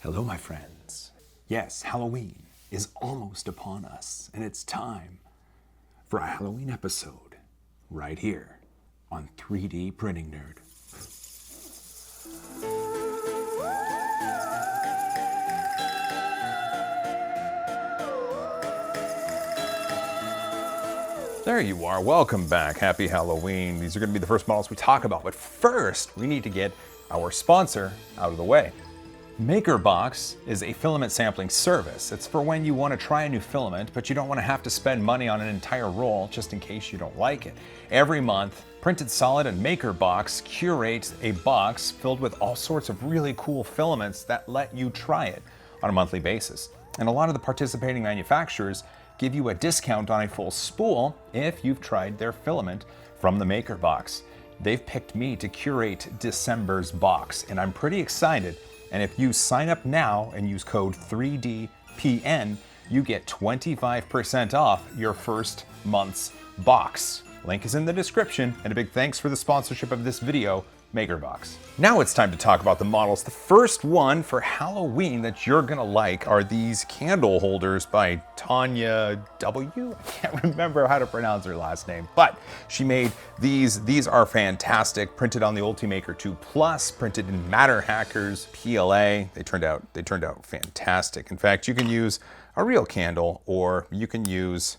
Hello, my friends. Yes, Halloween is almost upon us, and it's time for a Halloween episode right here on 3D Printing Nerd. There you are. Welcome back. Happy Halloween. These are going to be the first models we talk about, but first we need to get our sponsor out of the way. MakerBox is a filament sampling service. It's for when you want to try a new filament, but you don't want to have to spend money on an entire roll just in case you don't like it. Every month, Printed Solid and MakerBox curate a box filled with all sorts of really cool filaments that let you try it on a monthly basis. And a lot of the participating manufacturers give you a discount on a full spool if you've tried their filament from the MakerBox. They've picked me to curate December's box, and I'm pretty excited. And if you sign up now and use code 3DPN, you get 25% off your first month's box. Link is in the description, and a big thanks for the sponsorship of this video, MakerBox. Now it's time to talk about the models. The first one for Halloween that you're gonna like are these candle holders by Tanya W. I can't remember how to pronounce her last name, but she made these. These are fantastic, printed on the Ultimaker 2 Plus, printed in Matter Hackers PLA. They turned out fantastic. In fact, you can use a real candle or you can use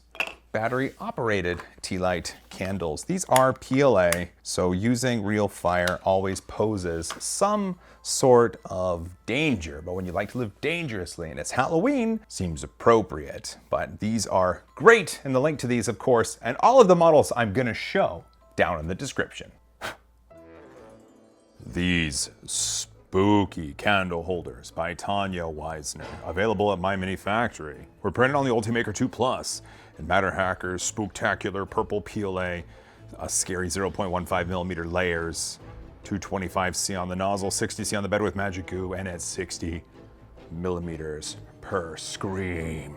battery-operated tea light candles. These are PLA, so using real fire always poses some sort of danger, but when you like to live dangerously and it's Halloween, seems appropriate. But these are great, and the link to these, of course, and all of the models I'm gonna show down in the description. These spooky candle holders by Tanya Wiesner, available at my mini factory. We're printed on the Ultimaker 2 Plus. And Matter Hackers, spooktacular purple PLA, a scary 0.15 millimeter layers, 225C on the nozzle, 60C on the bed with magic goo, and at 60 millimeters per scream.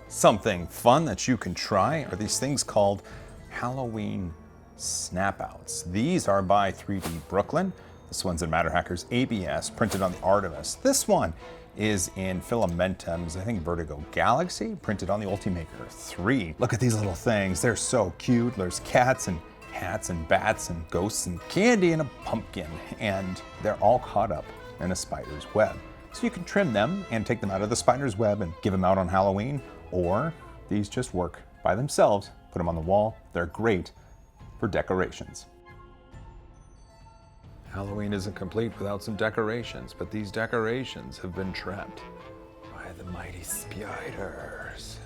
Something fun that you can try are these things called Halloween Snapouts. These are by 3D Brooklyn. This one's in Matter Hackers ABS, printed on the Artemis. This one is in Filamentum's, I think, Vertigo Galaxy, printed on the Ultimaker 3. Look at these little things. They're so cute. There's cats and hats and bats and ghosts and candy and a pumpkin, and they're all caught up in a spider's web. So you can trim them and take them out of the spider's web and give them out on Halloween, or these just work by themselves. Put them on the wall. They're great for decorations. Halloween isn't complete without some decorations, but these decorations have been trapped by the mighty spiders.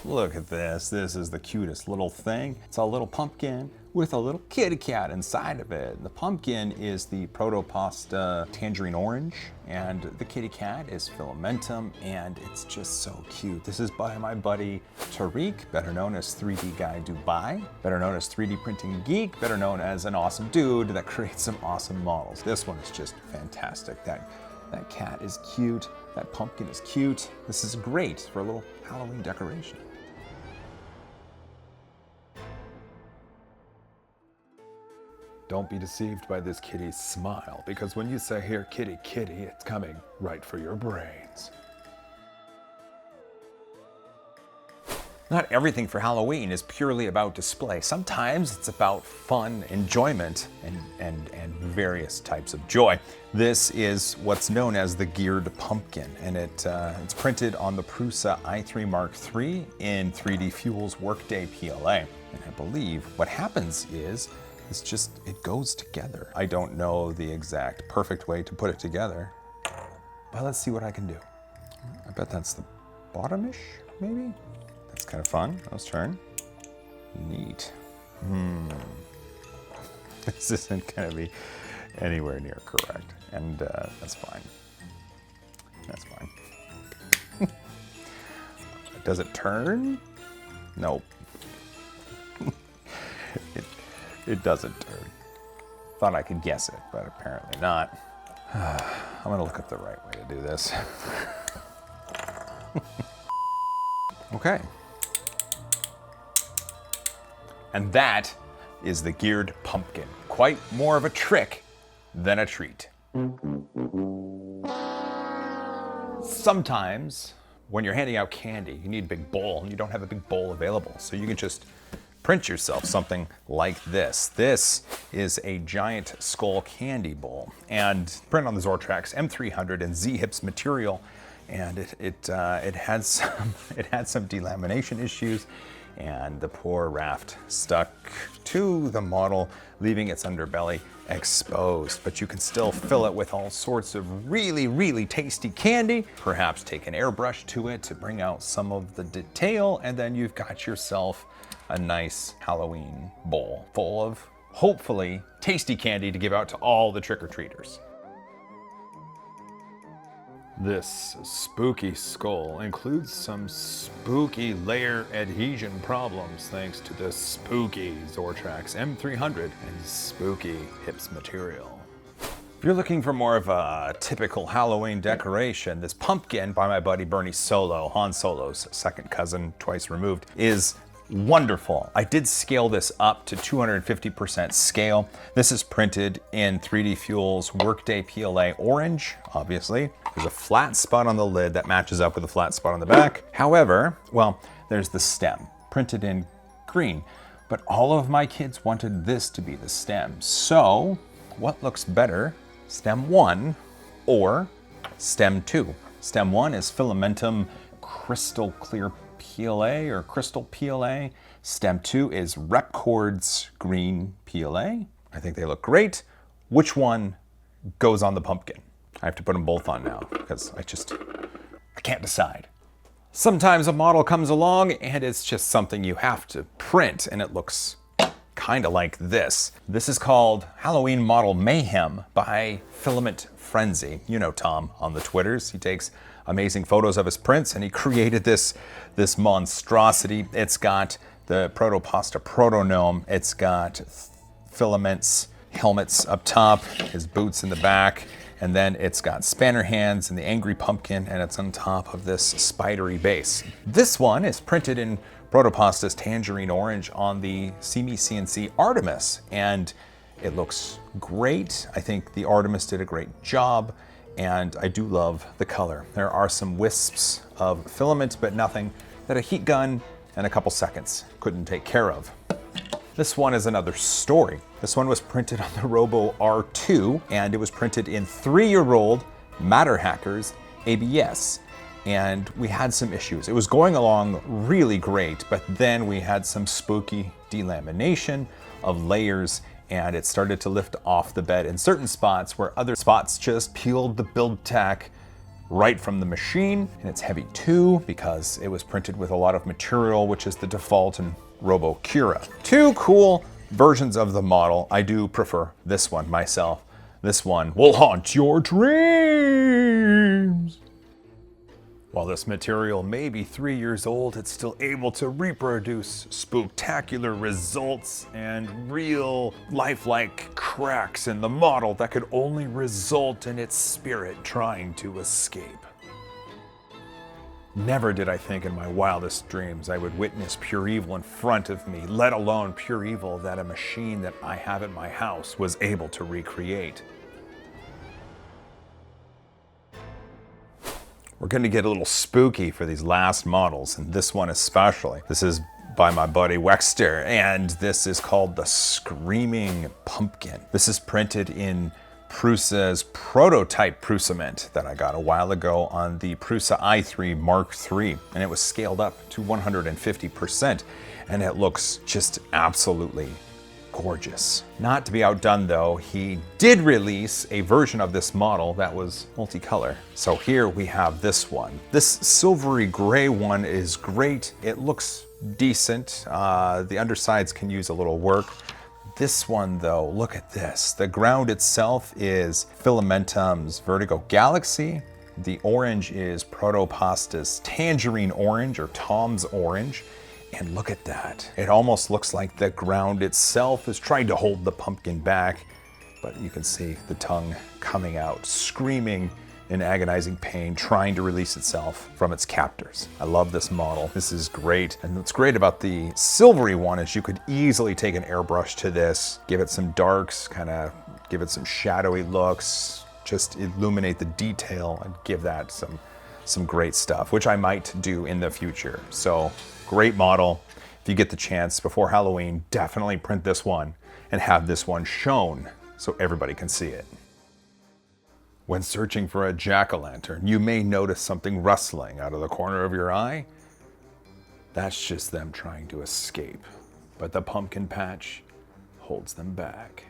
Look at this. This is the cutest little thing. It's a little pumpkin with a little kitty cat inside of it. The pumpkin is the Protopasta Tangerine Orange, and the kitty cat is Filamentum, and it's just so cute. This is by my buddy Tariq, better known as 3D Guy Dubai, better known as 3D Printing Geek, better known as an awesome dude that creates some awesome models. This one is just fantastic. That cat is cute. That pumpkin is cute. This is great for a little Halloween decoration. Don't be deceived by this kitty's smile, because when you say, "Here, kitty, kitty," it's coming right for your brains. Not everything for Halloween is purely about display. Sometimes it's about fun, enjoyment, and various types of joy. This is what's known as the Geared Pumpkin, and it's printed on the Prusa i3 Mark III in 3D Fuel's Workday PLA. And I believe what happens is, it goes together. I don't know the exact perfect way to put it together, but let's see what I can do. I bet that's the bottom-ish, maybe? That's kind of fun. Let's turn. Neat. This isn't gonna be anywhere near correct, and that's fine. That's fine. Does it turn? Nope. It doesn't turn. Thought I could guess it, but apparently not. I'm gonna look up the right way to do this. Okay. And that is the geared pumpkin. Quite more of a trick than a treat. Sometimes when you're handing out candy, you need a big bowl and you don't have a big bowl available. So you can just print yourself something like this. This is a giant skull candy bowl and print on the Zortrax M300 and Z-Hips material. And it had some delamination issues, and the poor raft stuck to the model, leaving its underbelly exposed. But you can still fill it with all sorts of really, really tasty candy. Perhaps take an airbrush to it to bring out some of the detail, and then you've got yourself a nice Halloween bowl full of, hopefully, tasty candy to give out to all the trick-or-treaters. This spooky skull includes some spooky layer adhesion problems thanks to the spooky Zortrax M300 and spooky hips material. If you're looking for more of a typical Halloween decoration, this pumpkin by my buddy Bernie Solo, Han Solo's second cousin, twice removed, is wonderful. I did scale this up to 250% scale. This is printed in 3D Fuel's Workday PLA Orange, obviously. There's a flat spot on the lid that matches up with a flat spot on the back. However, well, there's the stem, printed in green. But all of my kids wanted this to be the stem. So, what looks better, stem 1 or stem 2? Stem 1 is Filamentum Crystal Clear PLA or Crystal PLA. Stem 2 is Repcord's Green PLA. I think they look great. Which one goes on the pumpkin? I have to put them both on now because I can't decide. Sometimes a model comes along and it's just something you have to print and it looks kind of like this. This is called Halloween Model Mayhem by FilamentFrenzy. You know Tom on the Twitters. He takes amazing photos of his prints and he created this monstrosity. It's got the Protopasta Protonome. It's got filaments, helmets up top, his boots in the back, and then it's got spanner hands and the angry pumpkin, and it's on top of this spidery base. This one is printed in Protopasta's Tangerine Orange on the CME CNC Artemis, and it looks great. I think the Artemis did a great job, and I do love the color. There are some wisps of filament, but nothing that a heat gun and a couple seconds couldn't take care of. This one is another story. This one was printed on the Robo R2, and it was printed in 3-year-old Matter Hackers ABS. And we had some issues. It was going along really great, but then we had some spooky delamination of layers, and it started to lift off the bed in certain spots where other spots just peeled the build tack right from the machine. And it's heavy too because it was printed with a lot of material, which is the default in Robo Cura. Two cool versions of the model. I do prefer this one myself. This one will haunt your dreams. While this material may be 3 years old, it's still able to reproduce spooktacular results and real lifelike cracks in the model that could only result in its spirit trying to escape. Never did I think in my wildest dreams I would witness pure evil in front of me, let alone pure evil that a machine that I have in my house was able to recreate. We're going to get a little spooky for these last models, and this one especially. This is by my buddy Wiesner, and this is called the Screaming Pumpkin. This is printed in Prusa's prototype Prusament that I got a while ago on the Prusa i3 Mark III, and it was scaled up to 150%, and it looks just absolutely gorgeous. Not to be outdone though, he did release a version of this model that was multicolor. So here we have this one. This silvery gray one is great. It looks decent. The undersides can use a little work. This one though, look at this. The ground itself is Filamentum's Vertigo Galaxy. The orange is Protopasta's Tangerine Orange or Tom's Orange. And look at that. It almost looks like the ground itself is trying to hold the pumpkin back, but you can see the tongue coming out, screaming in agonizing pain, trying to release itself from its captors. I love this model. This is great. And what's great about the silvery one is you could easily take an airbrush to this, give it some darks, kind of give it some shadowy looks, just illuminate the detail and give that some great stuff, which I might do in the future. So great model. If you get the chance before Halloween, definitely print this one and have this one shown so everybody can see it. When searching for a jack-o'-lantern, you may notice something rustling out of the corner of your eye. That's just them trying to escape, but the pumpkin patch holds them back.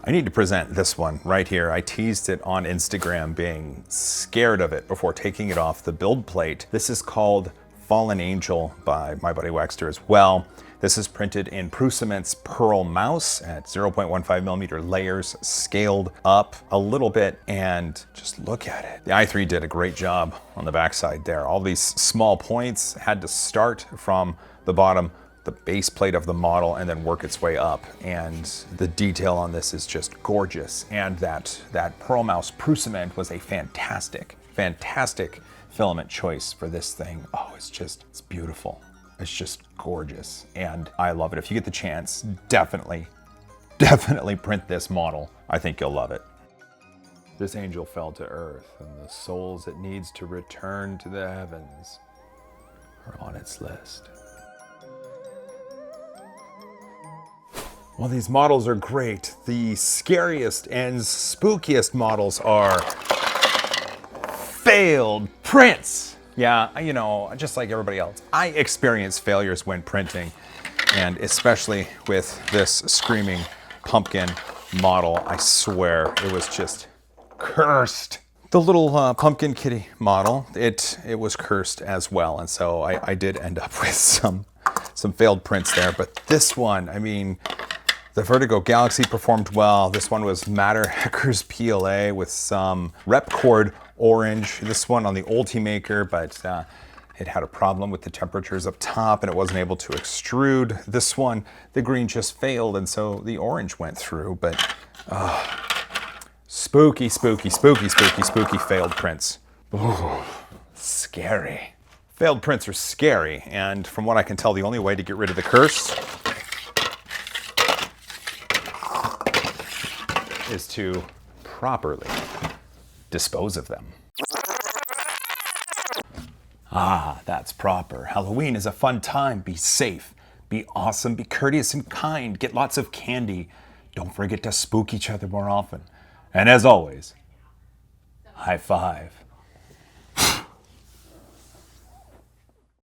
I need to present this one right here. I teased it on Instagram, being scared of it before taking it off the build plate. This is called Fallen Angel by my buddy Wexter as well. This is printed in Prusament's Pearl Mouse at 0.15 millimeter layers, scaled up a little bit, and just look at it. The i3 did a great job on the backside there. All these small points had to start from the bottom, the base plate of the model, and then work its way up. And the detail on this is just gorgeous. And that Pearl Mouse Prusament was a fantastic filament choice for this thing. Oh, it's beautiful. It's just gorgeous, and I love it. If you get the chance, definitely print this model. I think you'll love it. This angel fell to earth, and the souls it needs to return to the heavens are on its list. Well, these models are great. The scariest and spookiest models are failed prints. Yeah, you know, just like everybody else, I experience failures when printing, and especially with this Screaming Pumpkin model, I swear it was just cursed. The little pumpkin kitty model, it was cursed as well, and so I did end up with some failed prints there, but this one, I mean, the Vertigo Galaxy performed well. This one was Matter Hackers PLA with some Repcord Orange. This one on the Ultimaker, but it had a problem with the temperatures up top and it wasn't able to extrude. This one, the green just failed, and so the orange went through, but spooky failed prints. Ooh, scary. Failed prints are scary, and from what I can tell, the only way to get rid of the curse is to properly dispose of them. Ah, that's proper. Halloween is a fun time. Be safe, be awesome, be courteous and kind, get lots of candy. Don't forget to spook each other more often. And as always, high five.